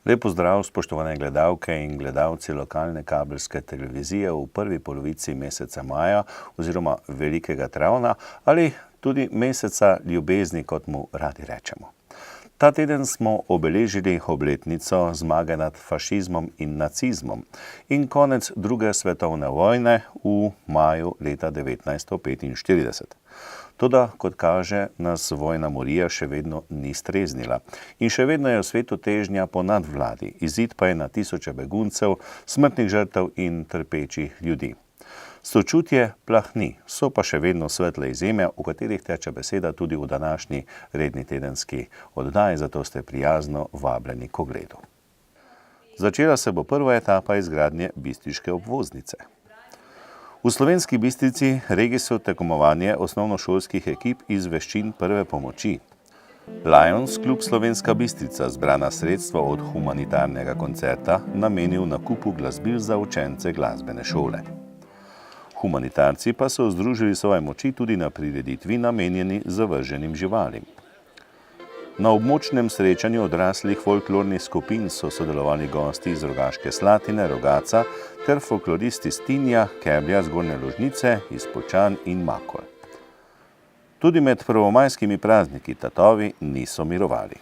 Lep pozdrav, spoštovane gledalke in gledalci lokalne kabelske televizije v prvi polovici meseca maja oziroma Velikega travna ali tudi meseca ljubezni, kot mu radi rečemo. Ta teden smo obeležili obletnico zmage nad fašizmom in nacizmom in konec druge svetovne vojne v maju leta 1945. Toda, kot kaže, nas vojna morija še vedno ni streznila in še vedno je v svetu težnja po nadvladi, izid pa je na tisoče beguncev, smrtnih žrtev in trpečih ljudi. Sočutje plahni, so pa še vedno svetle izjeme, o katerih teče beseda tudi v današnji redni tedenski oddaji, zato ste prijazno vabljeni k ogledu. Začela se bo prva etapa izgradnje bistriške obvoznice. V Slovenski Bistrici regijsko tekmovanje osnovnošolskih ekip iz veščin prve pomoči. Lions klub Slovenska Bistrica zbrana sredstva od humanitarnega koncerta namenil nakupu glasbil za učence glasbene šole. Humanitarci pa so združili svoje moči tudi na prireditvi namenjeni zavrženim živalim. Na območnem srečanju odraslih folklornih skupin so sodelovali gosti iz Rogaške Slatine, Rogatca ter folkloristi iz Tinja, Keblja, Zgornje Lužnice, iz Poljčan in Makol. Tudi med prvomajskimi prazniki tatovi niso mirovali.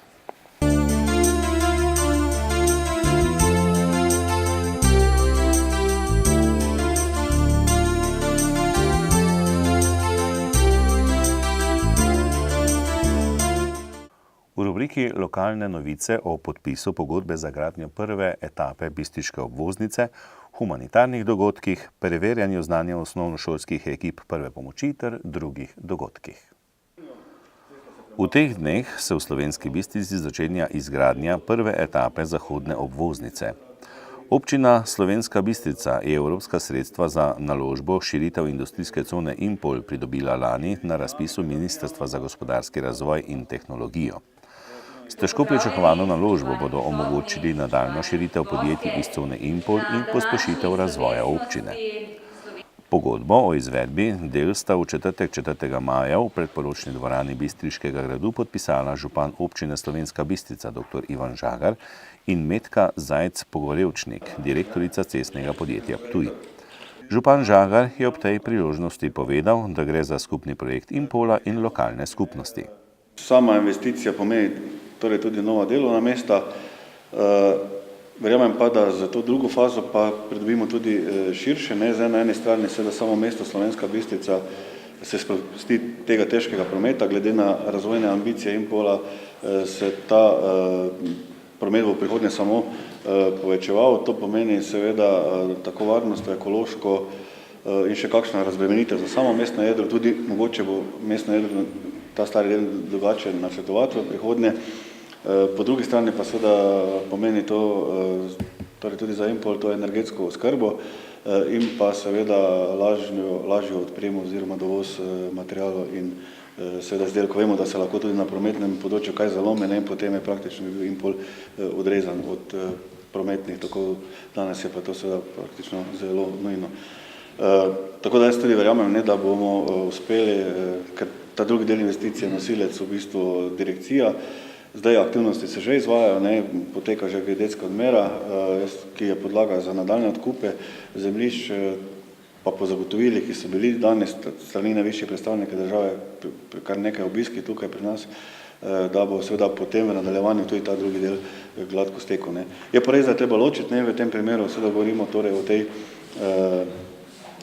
V rubriki Lokalne novice o podpisu pogodbe za gradnjo prve etape bistriške obvoznice, humanitarnih dogodkih, preverjanju znanja osnovnošolskih ekip prve pomoči ter drugih dogodkih. V teh dneh se v Slovenski Bistrici začenja izgradnja prve etape zahodne obvoznice. Občina Slovenska Bistrica je evropska sredstva za naložbo širitev industrijske cone Impol pridobila lani na razpisu Ministrstva za gospodarski razvoj in tehnologijo. S težko pričakovano naložbo bodo omogočili nadaljnjo širitev podjetij iz cone Impol in pospešitev razvoja občine. Pogodbo o izvedbi del sta v četrtek 4. maja v predporočni dvorani Bistriškega gradu podpisala župan občine Slovenska Bistrica dr. Ivan Žagar in Metka Zajc-Pogorevčnik, direktorica cestnega podjetja Ptuj. Župan Žagar je ob tej priložnosti povedal, da gre za skupni projekt Impola in lokalne skupnosti. Sama investicija pomeni torej tudi nova delovna mesta. Verjamem pa, da za to drugo fazo pa pridobimo tudi širše. Zdaj na eni strani seveda samo mesto Slovenska Bistrica se sprosti tega težkega prometa, glede na razvojne ambicije Impola se ta promet v prihodnje samo povečeval. To pomeni seveda tako varnost, ekološko in še kakšna razbremenitev za samo mestno jedro, tudi mogoče bo mestno jedro ta stari del drugače načrtovati v prihodnje. Po drugi strani pa seveda pomeni to torej tudi za Impol to energetsko oskrbo in pa seveda lažjo odpremo oziroma dovoz materialov in seveda izdelkov. Vemo, da se lahko tudi na prometnem področju kaj zalomi in potem je praktično bil Impol odrezan od prometnih tokov. Danes je pa to seveda praktično zelo nujno. Tako da jaz tudi verjamem, da bomo uspeli, ker ta drugi del investicije nosilec v bistvu direkcija. Zdaj aktivnosti se že izvajajo, poteka že geodetska odmera, ki je podlaga za nadaljnje odkupe zemljišč, pa po zagotovilih, ki so bili danes strani najvišjih predstavnikov države, kar nekaj obiski tukaj pri nas, da bo seveda potem v nadaljevanju tudi ta drugi del gladko stekel. Je pa res, da je treba ločiti, v tem primeru seveda govorimo torej o tej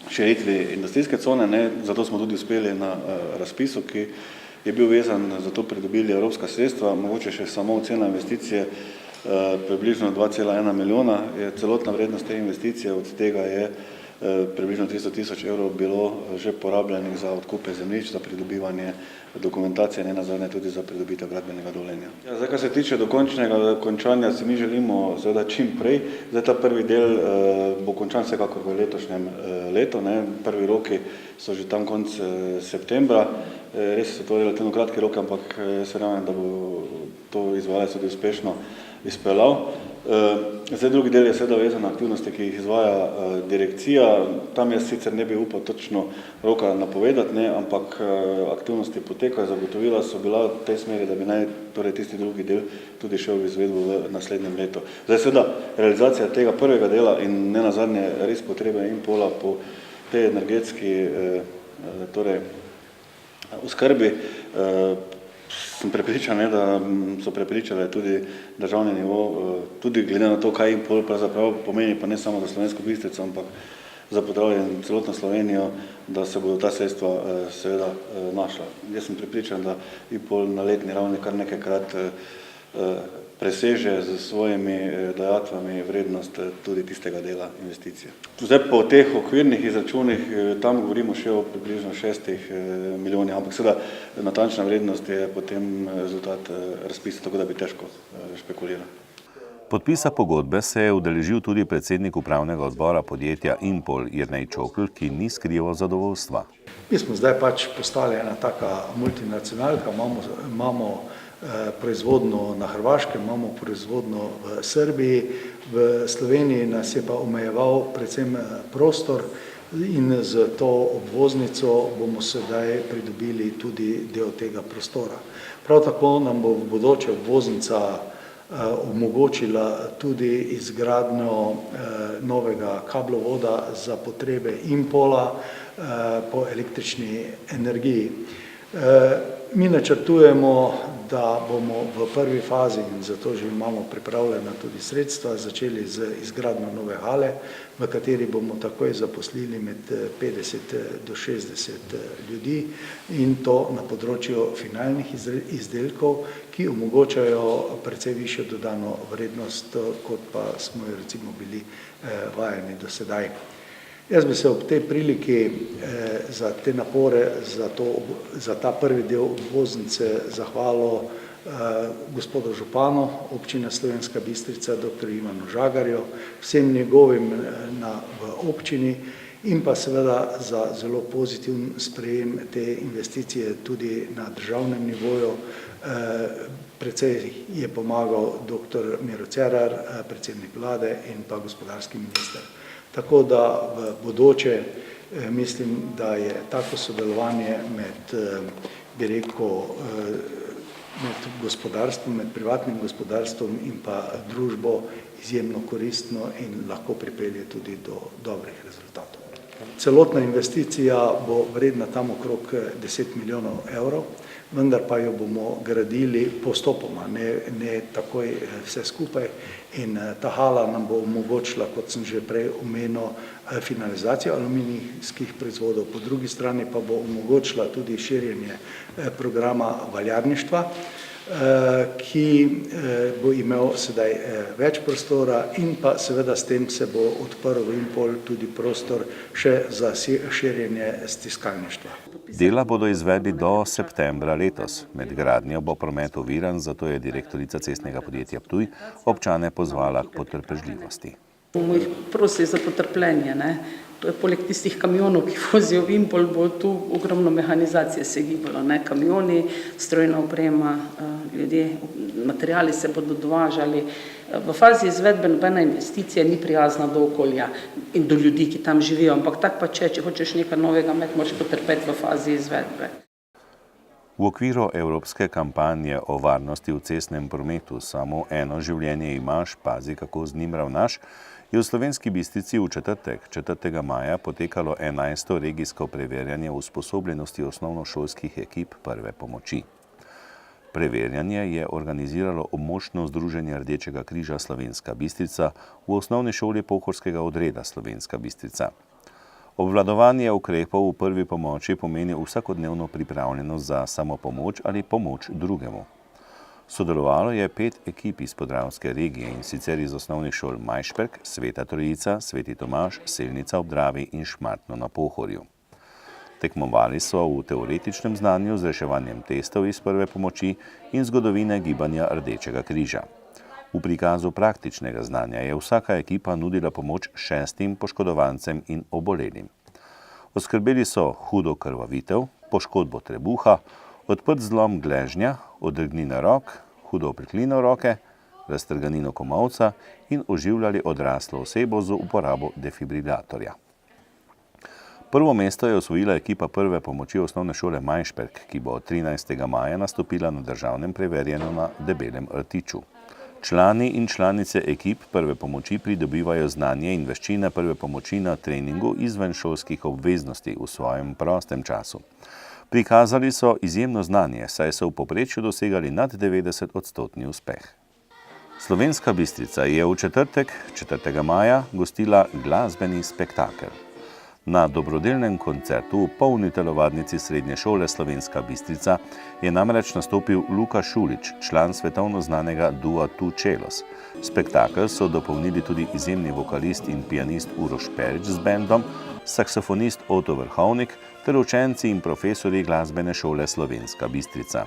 širitvi industrijske cone, zato smo tudi uspeli na razpisu, ki je bil vezan, zato pridobili evropska sredstva, mogoče še samo cena investicije približno 2,1 milijona, je celotna vrednost te investicije, od tega je približno 300 000 evrov bilo že porabljenih za odkupe zemljišč, za pridobivanje dokumentacije, nenazadnje tudi za pridobitev gradbenega dovoljenja. Zdaj, kar se tiče dokončnega končanja, si mi želimo seveda čim prej. Zdaj, ta prvi del bo končan vsekakor v letošnjem letu, prvi roki so že tam konec septembra. Res so to relativno kratki roki, ampak jaz verjamem, da bo to izvajalec tudi uspešno izpeljal. Zdaj drugi del je seveda vezan na aktivnosti, ki jih izvaja direkcija. Tam jaz sicer ne bi upal točno roka napovedati, ne, ampak aktivnosti potekajo, zagotovila so bila v tej smeri, da bi naj torej tisti drugi del tudi šel v izvedbo v naslednjem letu. Zdaj seveda realizacija tega prvega dela in nenazadnje res potrebe Impola po tej energetski torej oskrbi, sem prepričan, da so prepričali tudi državni nivo, tudi glede na to, kaj Impol pravzaprav pomeni, pa ne samo za Slovensko Bistrico, ampak za Podravje in celotno Slovenijo, da se bodo ta sredstva seveda našla. Jaz sem prepričan, da Impol na letni ravni kar nekajkrat preseže z svojimi dajatvami vrednost tudi tistega dela investicije. Zdaj po teh okvirnih izračunih, tam govorimo še o približno 6 milijonih, ampak seveda natančna vrednost je potem rezultat razpisa, tako da bi težko špekuliral. Podpisa pogodbe se je udeležil tudi predsednik upravnega odbora podjetja Impol Jernej Čokl, ki ni skrival zadovoljstva. Mi smo zdaj pač postali ena taka multinacionalka, imamo proizvodno na Hrvaškem, imamo proizvodno v Srbiji, v Sloveniji nas je pa omejeval predvsem prostor in z to obvoznico bomo sedaj pridobili tudi del tega prostora. Prav tako nam bo v bodoče obvoznica omogočila tudi izgradnjo novega kablovoda za potrebe Impola po električni energiji. Mi načrtujemo, da bomo v prvi fazi, in zato že imamo pripravljena tudi sredstva, začeli z izgradnjo nove hale, v kateri bomo takoj zaposlili med 50 do 60 ljudi in to na področju finalnih izdelkov, ki omogočajo precej višjo dodano vrednost, kot pa smo jo recimo bili vajeni do sedaj. Jaz bi se ob tej priliki za te napore, za ta prvi del obvoznice zahvalil gospodu županu občine Slovenska Bistrica, dr. Ivanu Žagarju, vsem njegovim v občini in pa seveda za zelo pozitiven sprejem te investicije tudi na državnem nivoju. Precej je pomagal dr. Miro Cerar, predsednik vlade in pa gospodarski minister. Tako da v bodoče mislim, da je tako sodelovanje med, bi rekel, med gospodarstvom, med privatnim gospodarstvom in pa družbo izjemno koristno in lahko pripelje tudi do dobrih rezultatov. Celotna investicija bo vredna tam okrog 10 milijonov evrov, vendar pa jo bomo gradili postopoma, ne takoj vse skupaj. In ta hala nam bo omogočila, kot sem že prej omenil, finalizacijo aluminijskih proizvodov, po drugi strani pa bo omogočila tudi širjenje programa valjarništva, ki bo imel sedaj več prostora in pa seveda s tem se bo odprl v Impol tudi prostor še za širjenje stiskalništva. Dela bodo izvedli do septembra letos. Med gradnjo bo promet oviran, zato je direktorica cestnega podjetja Ptuj občane pozvala k potrpežljivosti. Bomo jih prosili za potrpljenje, ne. Poleg tistih kamionov, ki vozijo v Impol, bo tu ogromno mehanizacije se gibalo, ne. Kamioni, strojna oprema, ljudje, materiali se bodo dovažali. V fazi izvedbe nobena investicija ni prijazna do okolja in do ljudi, ki tam živijo, ampak tak pa če hočeš nekaj novega imeti, moraš potrpeti v fazi izvedbe. V okviru evropske kampanje o varnosti v cestnem prometu Samo eno življenje imaš, pazi kako z njim ravnaš, je v Slovenski Bistrici v četrtek, 4. maja, potekalo 11. regijsko preverjanje usposobljenosti osnovnošolskih ekip prve pomoči. Preverjanje je organiziralo območno združenje Rdečega križa Slovenska Bistrica v osnovni šoli Pohorskega odreda Slovenska Bistrica. Obvladovanje ukrepov v prvi pomoči pomeni vsakodnevno pripravljenost za samopomoč ali pomoč drugemu. Sodelovalo je 5 ekip iz podravske regije, in sicer iz osnovnih šol Majšperk, Sveta Trojica, Sveti Tomaž, Selnica ob Dravi in Šmartno na Pohorju. Tekmovali so v teoretičnem znanju z reševanjem testov iz prve pomoči in zgodovine gibanja Rdečega križa. V prikazu praktičnega znanja je vsaka ekipa nudila pomoč 6 poškodovancem in obolelim. Oskrbeli so hudo krvavitev, poškodbo trebuha, odprt zlom gležnja, odrgnine rok, hudo priklino roke, raztrganino komolca in oživljali odraslo osebo z uporabo defibrilatorja. Prvo mesto je osvojila ekipa prve pomoči osnovne šole Majšperk, ki bo 13. maja nastopila na državnem preverjanju na Debelem rtiču. Člani in članice ekip prve pomoči pridobivajo znanje in veščine prve pomoči na treningu izven šolskih obveznosti v svojem prostem času. Prikazali so izjemno znanje, saj so v povprečju dosegali nad 90% uspeh. Slovenska Bistrica je v četrtek, 4. maja, gostila glasbeni spektakel. Na dobrodelnem koncertu v polni telovadnici srednje šole Slovenska Bistrica je namreč nastopil Luka Šulič, član svetovno znanega dua Tu Čelos. Spektakel so dopolnili tudi izjemni vokalist in pianist Uroš Perić z bendom, saksofonist Oto Vrhovnik ter učenci in profesorji glasbene šole Slovenska Bistrica.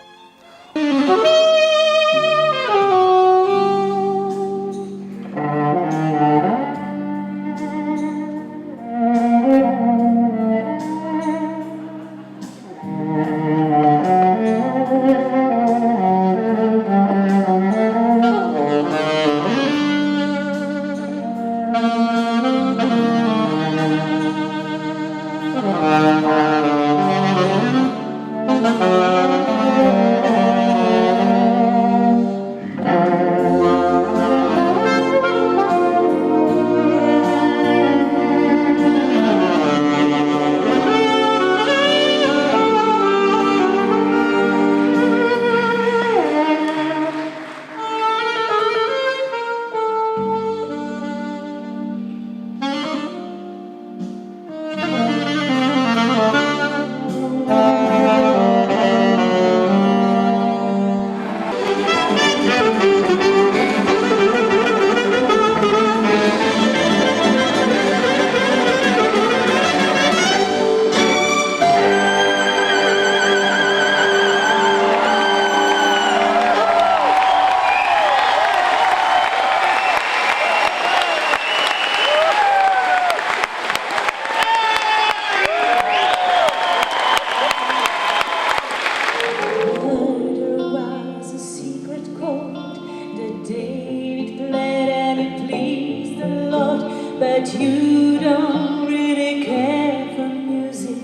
But you don't really care for music,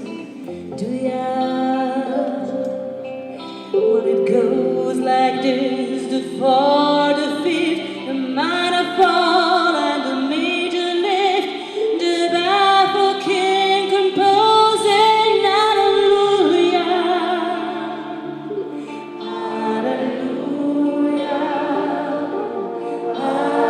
do ya? Well, it goes like this: the 4, the 5th, the minor fall and the major lift, the baffled king composing hallelujah, hallelujah, hallelujah.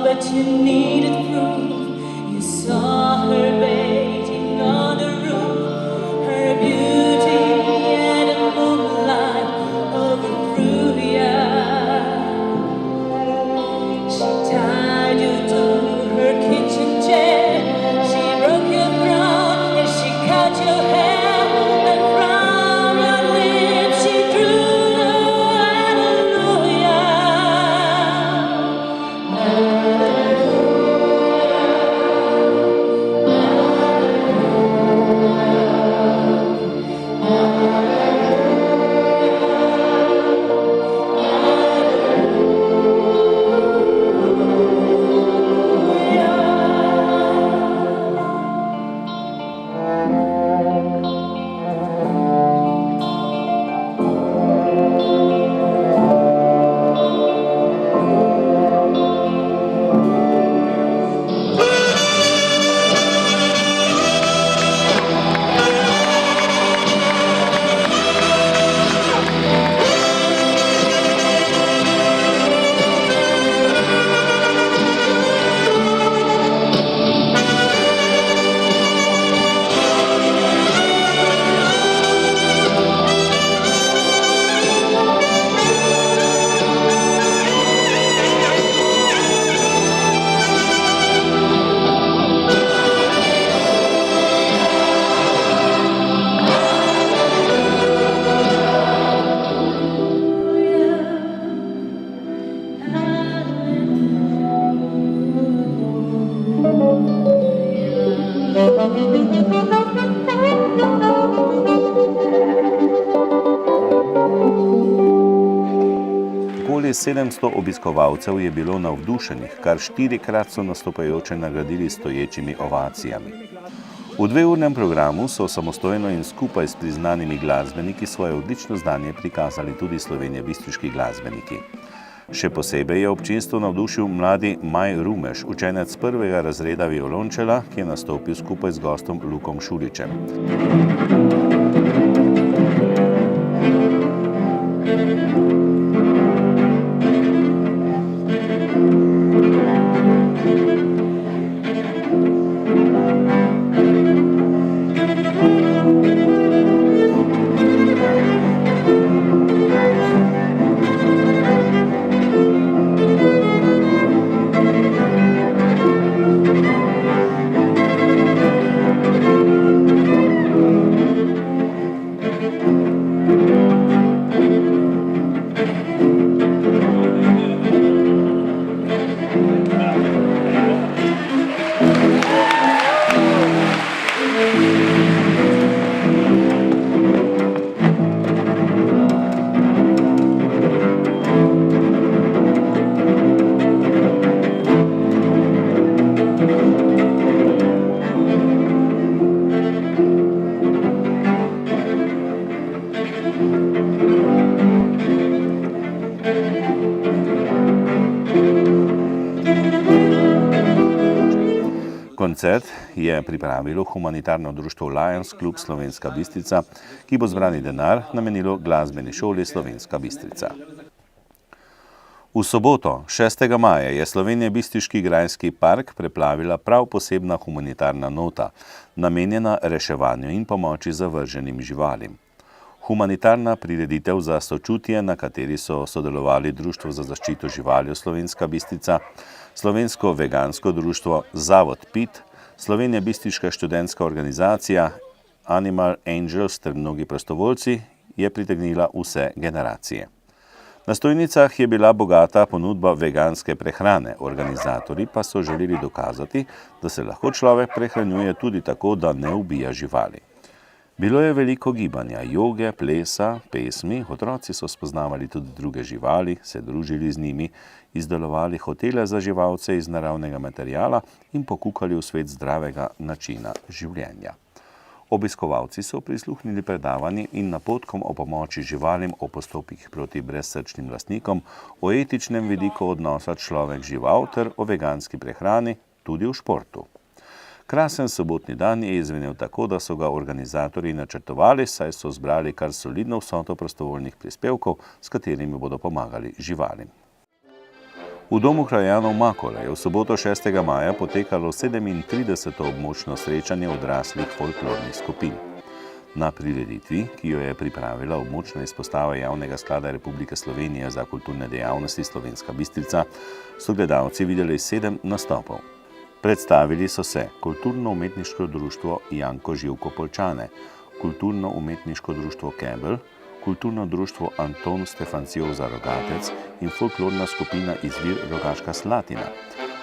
But you needed proof. You saw her waiting on the roof, her beauty and the moonlight overthrew ya. She tied you to her kitchen chair, she broke your throne and she cut your hair, and from your lips she drew the hallelujah. Hallelujah. Okoli 700 obiskovalcev je bilo navdušenih, kar 4-krat so nastopajoče nagradili stoječimi ovacijami. V 2-urnem programu so samostojno in skupaj s priznanimi glasbeniki svoje odlično znanje prikazali tudi slovenjebistriški glasbeniki. Še posebej je občinstvo navdušil mladi Maj Rumeš, učenec 1. razreda violončela, ki je nastopil skupaj z gostom Lukom Šuličem. Koncert je pripravilo humanitarno društvo Lions Club Slovenska Bistrica, ki bo zbrani denar namenilo glasbeni šoli Slovenska Bistrica. V soboto, 6. maja, je Slovenjebistriški grajski park preplavila prav posebna humanitarna nota, namenjena reševanju in pomoči zavrženim živalim. Humanitarna prireditev za sočutje, na kateri so sodelovali Društvo za zaščito živali Slovenska Bistrica, Slovensko vegansko društvo, Zavod PIT, Slovenjebistriška študentska organizacija, Animal Angels ter mnogi prostovoljci, je pritegnila vse generacije. Na stojnicah je bila bogata ponudba veganske prehrane, organizatorji pa so želeli dokazati, da se lahko človek prehranjuje tudi tako, da ne ubija živali. Bilo je veliko gibanja, joge, plesa, pesmi, otroci so spoznavali tudi druge živali, se družili z njimi, izdelovali hotele za živalce iz naravnega materiala in pokukali v svet zdravega načina življenja. Obiskovalci so prisluhnili predavanjem in napotkom o pomoči živalim, o postopkih proti brezsrčnim lastnikom, o etičnem vidiku odnosa človek-žival ter o veganski prehrani, tudi v športu. Krasen sobotni dan je izvenel tako, da so ga organizatorji načrtovali, saj so zbrali kar solidno vsoto prostovoljnih prispevkov, s katerimi bodo pomagali živalim. V domu krajanov Makole je v soboto 6. maja potekalo 37. območno srečanje odraslih folklornih skupin. Na prireditvi, ki jo je pripravila območna izpostava Javnega sklada Republike Slovenije za kulturne dejavnosti Slovenska Bistrica, so gledalci videli 7 nastopov. Predstavili so se Kulturno-umetniško društvo Janko Živko Poljčane, Kulturno-umetniško društvo Kebel, Kulturno društvo Anton Stefancioza Rogatec in folklorna skupina Izvir Rogaška Slatina,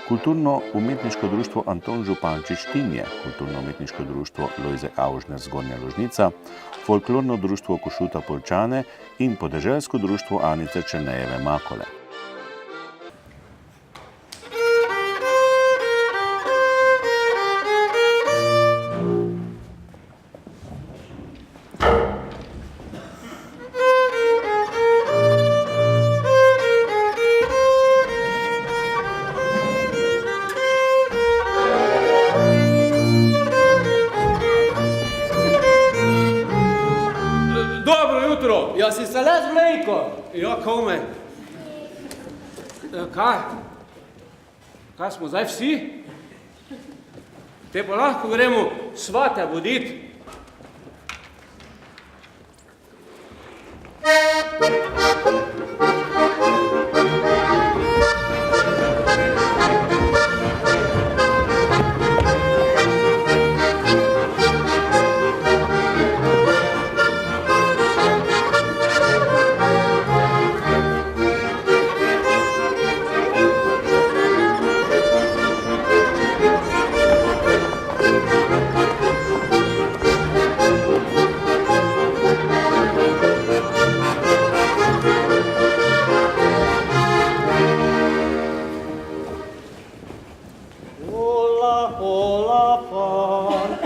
Kulturno-umetniško društvo Anton Župančič Tinje, Kulturno-umetniško društvo Lojze Aužner Zgornja Ložnica, folklorno društvo Košuta Poljčane in podeželsko društvo Anice Černejeve Makole. Jaz si se le zmejko. Ja, kome? Kaj? Kaj smo zdaj vsi? Te pa lahko gremo svate voditi. pola fanjev.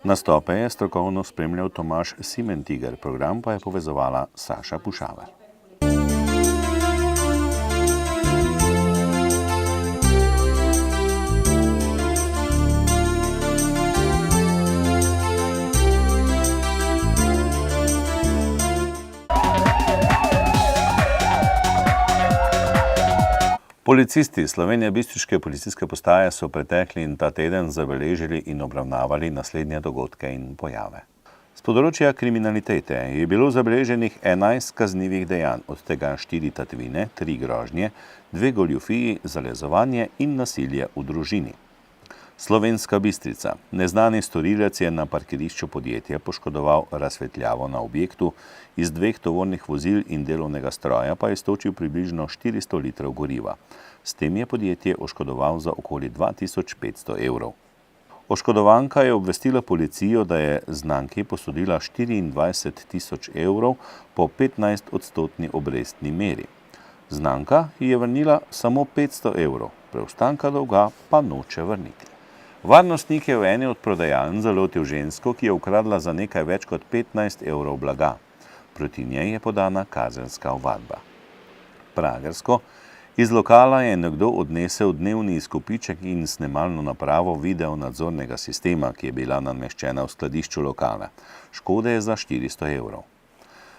Nastope je strokovno spremljal Tomaž Simentiger, program pa je povezovala Saša Pušaver. Policisti Slovenjebistriške policijske postaje so pretekli in ta teden zabeležili in obravnavali naslednje dogodke in pojave. Z področja kriminalitete je bilo zabeleženih 11 kaznivih dejanj, od tega 4 tatvine, 3 grožnje, 2 goljufiji, zalezovanje in nasilje v družini. Slovenska Bistrica. Neznani storilec je na parkirišču podjetja poškodoval razsvetljavo na objektu, iz 2 tovornih vozil in delovnega stroja pa je iztočil približno 400 litrov goriva. S tem je podjetje oškodoval za okoli 2500 evrov. Oškodovanka je obvestila policijo, da je znanki posodila 24 000 evrov po 15% obrestni meri. Znanka ji je vrnila samo 500 evrov, preostanka dolga pa noče vrniti. Varnostnik je v eni od prodajaln zalotil žensko, ki je ukradla za nekaj več kot 15 evrov blaga. Proti njej je podana kazenska ovadba. Pragersko. Iz lokala je nekdo odnesel dnevni izkupiček in snemalno napravo video nadzornega sistema, ki je bila nameščena v skladišču lokala. Škode je za 400 evrov.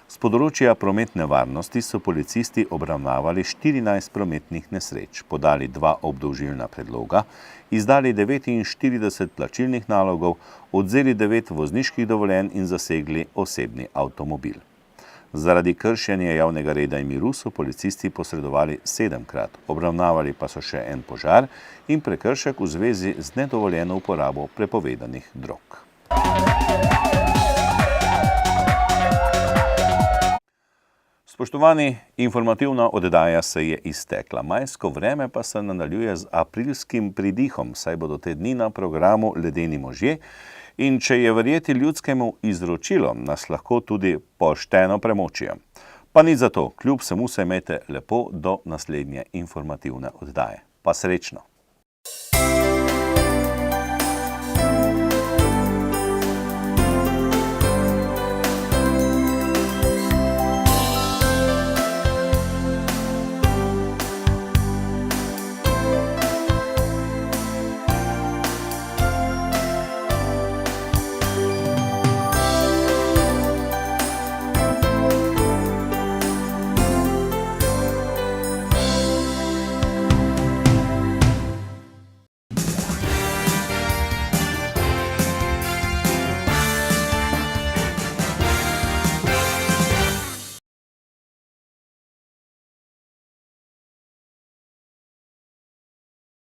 Z področja prometne varnosti so policisti obravnavali 14 prometnih nesreč, podali 2 obdolžilna predloga, izdali 49 plačilnih nalogov, odvzeli 9 vozniških dovoljenj in zasegli osebni avtomobil. Zaradi kršenja javnega reda in miru so policisti posredovali 7-krat, obravnavali pa so še en požar in prekršek v zvezi z nedovoljeno uporabo prepovedanih drog. Spoštovani, informativna oddaja se je iztekla. Majsko vreme pa se nadaljuje z aprilskim pridihom, saj bodo te dni na programu Ledeni možje in če je verjeti ljudskemu izročilu, nas lahko tudi pošteno premočijo. Pa ni zato, kljub vsemu se imejte lepo do naslednje informativne oddaje. Pa srečno!